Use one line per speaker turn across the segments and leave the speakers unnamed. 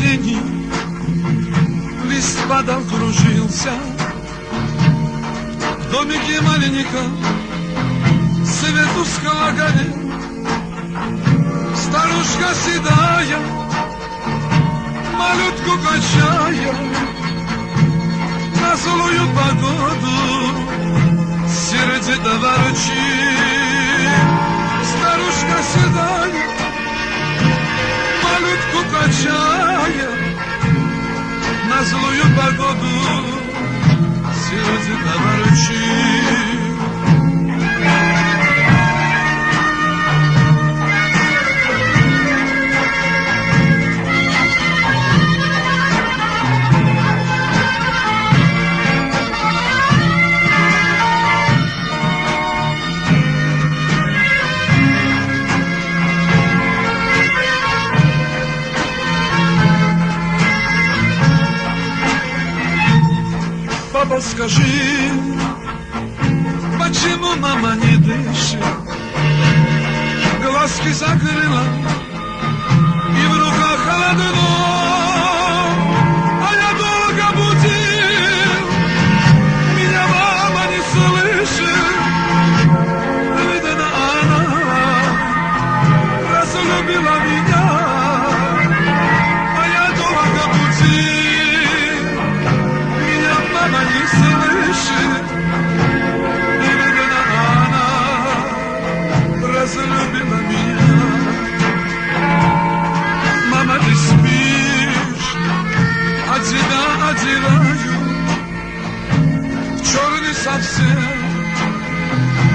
осени лист падал, кружился. В домике маленьком свет тускло горел. Старушка седая, малютку качая, на злую погоду сердито ворчит. Старушка седая, малютку качая, на злую погоду сердито ворчит. Папа, скажи, почему мама не дышит? Глазки закрыла, и в руках холодно, а я долго будил, меня мама не слышит. Видно, она разлюбила меня, а я долго будил, меня мама не слышит. И видно, она разлюбила меня. Мама, ты спишь, а тебя одеваю в черный совсем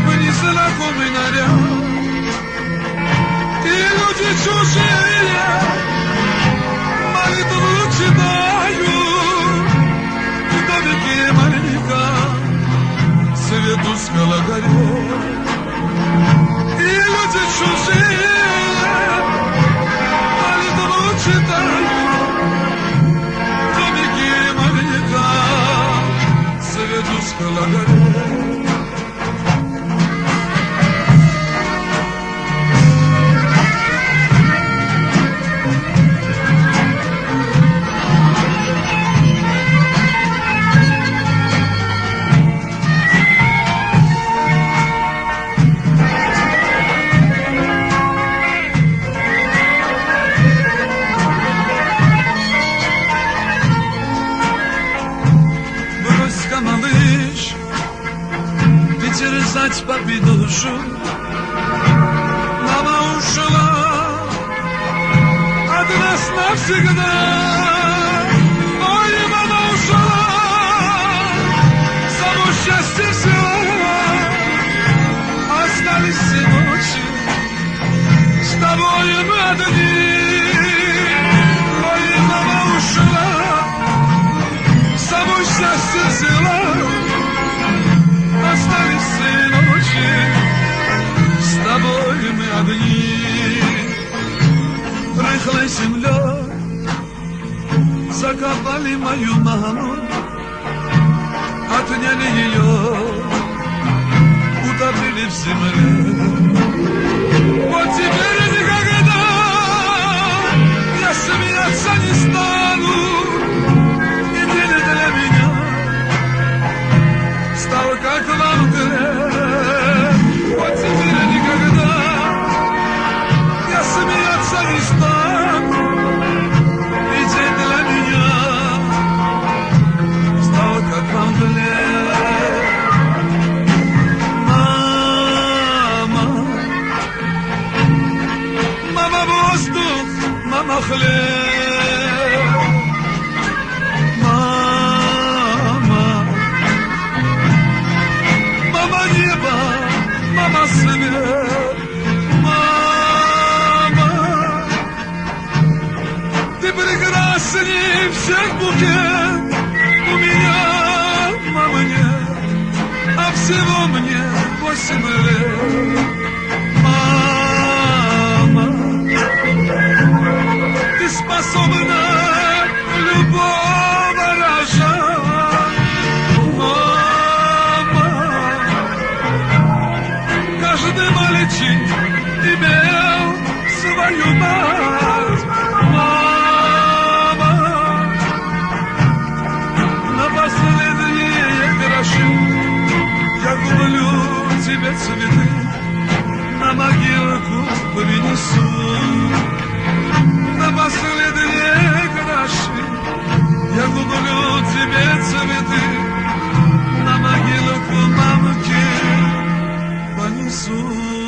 в незнакомый наряд. И люди чужие молитву читают в домике маленьком свет тускло горел. И люди чужие молитву читают в домике маленьком свет тускло горел. Малыш, ты терзать папе душу. Мама ушла от нас навсегда. Ой, мама ушла, само счастье взяла. Остались все ночи с тобой мы одни. Ой, мама ушла, само счастье взяла. Остались все ночи с тобой мы одни. Рыхлой землей закопали мою маму, отняли ее, утопили в земле. Вот теперь никогда я смеяться не стану, и день для меня стал как в мгле. Вот теперь никогда я смеяться не стану, и день для меня стал как в мгле. Мама, мама воздух, мама хлеб. Мама свет, мама, ты прекрасней всех букет. У меня мамы нет, а всего мне 8 лет. Мама, ты способна любого рожать. Каждый мальчик имел свою мать. Мама, несу на последние гроши. Я куплю тебе цветы, на могилу к мамке понесу.